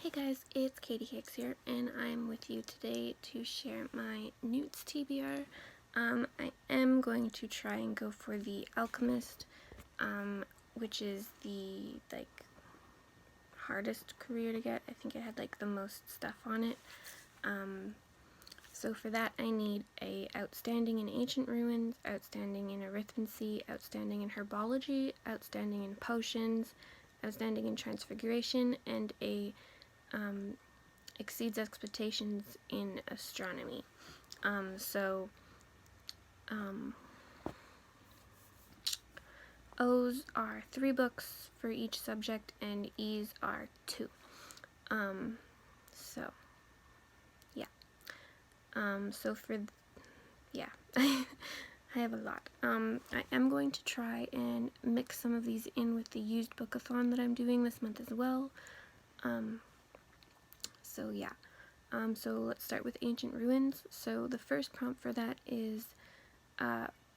Hey guys, it's Katie Cakes here, and I'm with you today to share my NEWTS TBR. I am going to try and go for the Alchemist, which is the, hardest career to get. I think it had, the most stuff on it. So for that, I need a outstanding in ancient ruins, outstanding in arithmancy, outstanding in herbology, outstanding in potions, outstanding in transfiguration, and a exceeds expectations in astronomy. O's are 3 books for each subject, and E's are 2. I have a lot. I am going to try and mix some of these in with the used bookathon that I'm doing this month as well. So let's start with ancient ruins. So the first prompt for that is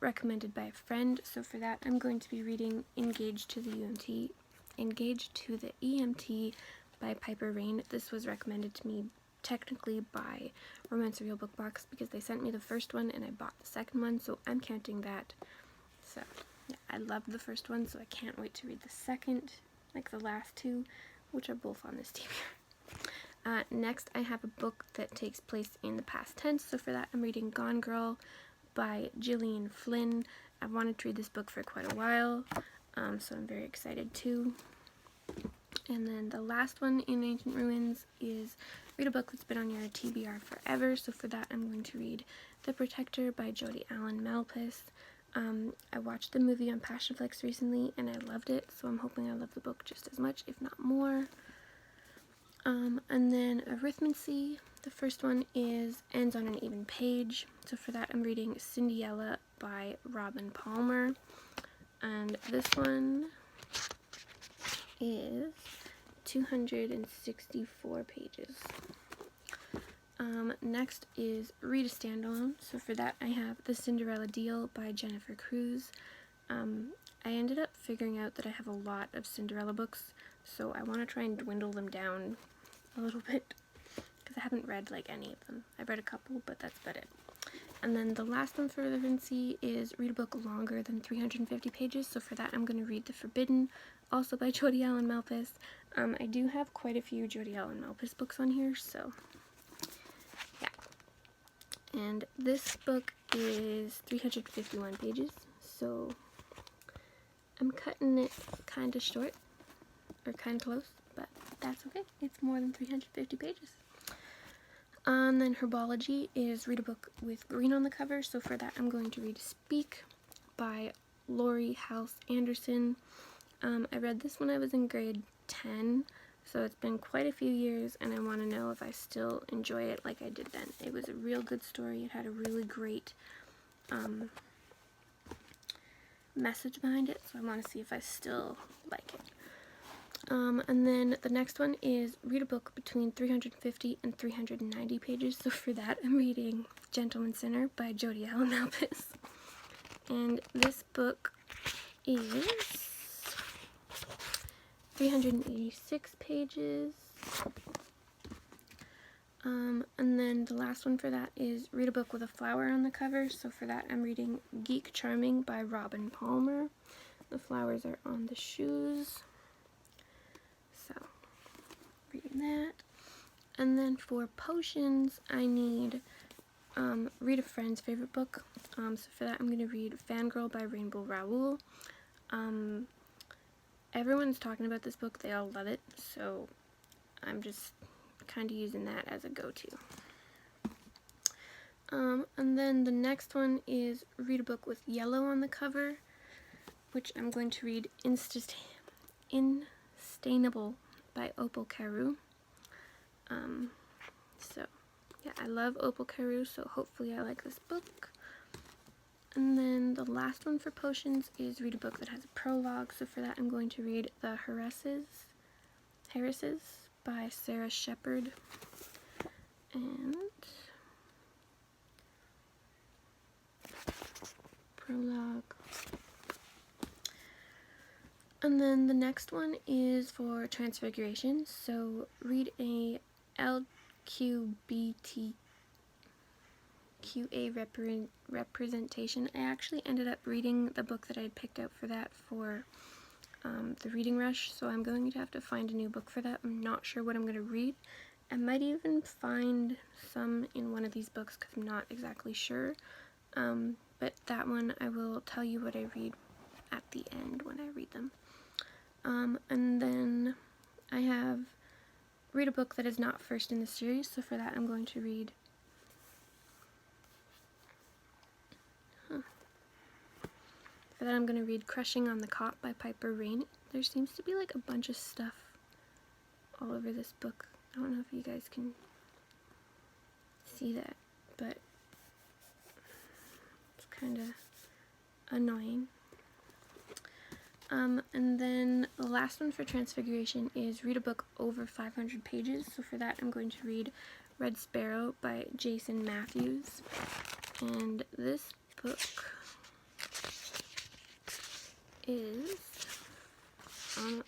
recommended by a friend. So for that, I'm going to be reading Engaged to the EMT by Piper Rain. This was recommended to me technically by Romance Real Book Box because they sent me the first one and I bought the second one, so I'm counting that. So yeah, I loved the first one, so I can't wait to read the second, the last 2, which are both on this TBR. Next, I have a book that takes place in the past tense, so for that I'm reading Gone Girl by Gillian Flynn. I've wanted to read this book for quite a while, so I'm very excited too. And then the last one in Ancient Ruins is read a book that's been on your TBR forever, so for that I'm going to read The Protector by Jodi Allen Malpass. I watched the movie on Passionflix recently and I loved it, so I'm hoping I love the book just as much, if not more. And then arithmancy, the first one ends on an even page, so for that I'm reading Cinderella by Robin Palmer, and this one is 264 pages. Next is read a standalone, so for that I have The Cinderella Deal by Jennifer Cruz. I ended up figuring out that I have a lot of Cinderella books, so I want to try and dwindle them down a little bit, because I haven't read any of them. I've read a couple, but that's about it. And then the last one for relevancy is read a book longer than 350 pages, so for that I'm going to read The Forbidden, also by Jodi Allen Malpass. I do have quite a few Jodi Allen Malpass books on here, so yeah. And this book is 351 pages, so I'm cutting it kind of short, or kind of close, but that's okay. It's more than 350 pages. And then herbology is read a book with green on the cover, so for that I'm going to read Speak by Laurie House Anderson. I read this when I was in grade 10, so it's been quite a few years, and I want to know if I still enjoy it like I did then. It was a real good story. It had a really great message behind it, so I want to see if I still like it. And then the next one is read a book between 350 and 390 pages, so for that I'm reading Gentleman Sinner by Jodi Allen Malpass. And this book is 386 pages. And then the last one for that is read a book with a flower on the cover, so for that I'm reading Geek Charming by Robin Palmer. The flowers are on the shoes. So, reading that. And then for potions, I need read a friend's favorite book. So for that, I'm going to read Fangirl by Rainbow Rowell. Everyone's talking about this book. They all love it. So I'm just kind of using that as a go-to. And then the next one is read a book with yellow on the cover, which I'm going to read Instainable by Opal Carew. So yeah, I love Opal Carew, so hopefully I like this book. And then the last one for potions is read a book that has a prologue, so for that I'm going to read The Heiresses by Sarah Shepard. And prologue. And then the next one is for Transfiguration. So read a LGBTQA representation. I actually ended up reading the book that I had picked out for that for the reading rush, so I'm going to have to find a new book for that. I'm not sure what I'm going to read. I might even find some in one of these books because I'm not exactly sure. But that one I will tell you what I read at the end when I read them. And then I have read a book that is not first in the series, so for that I'm going to read For that I'm going to read Crushing on the Cop by Piper Rain. There seems to be like a bunch of stuff all over this book. I don't know if you guys can see that, but it's kind of annoying. And then the last one for Transfiguration is read a book over 500 pages. So for that I'm going to read Red Sparrow by Jason Matthews. And this book is,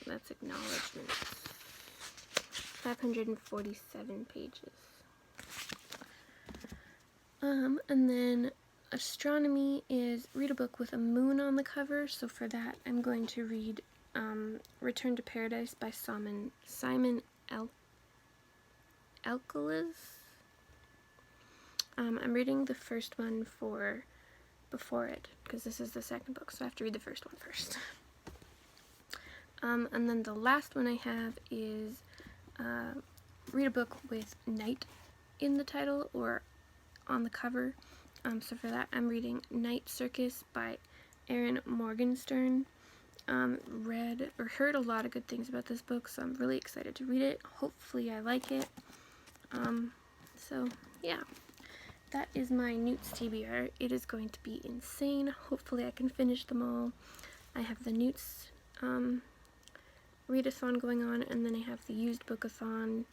that's acknowledgements, 547 pages. And then Astronomy is read a book with a moon on the cover. So for that I'm going to read Return to Paradise by Simon Elkeles. I'm reading the first one before it, because this is the second book, so I have to read the first one first. And then the last one I have is read a book with night in the title or on the cover. So for that I'm reading Night Circus by Erin Morgenstern. Read or heard a lot of good things about this book, so I'm really excited to read it. Hopefully I like it. So yeah, that is my NEWTS TBR. It is going to be insane. Hopefully I can finish them all. I have the NEWTS readathon going on, and then I have the used bookathon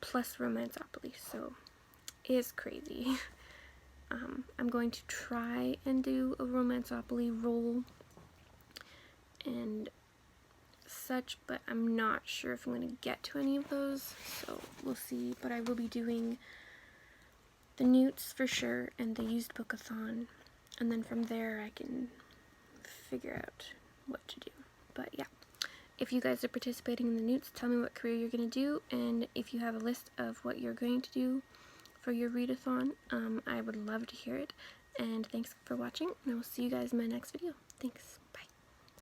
plus Romanceopoly, so it is crazy. I'm going to try and do a Romanceopoly roll and such, but I'm not sure if I'm going to get to any of those, so we'll see. But I will be doing the NEWTS for sure and the used bookathon, and then from there I can figure out what to do. But yeah, if you guys are participating in the NEWTS, tell me what career you're going to do, and if you have a list of what you're going to do for your readathon, I would love to hear it. And thanks for watching, and I will see you guys in my next video. Thanks, bye.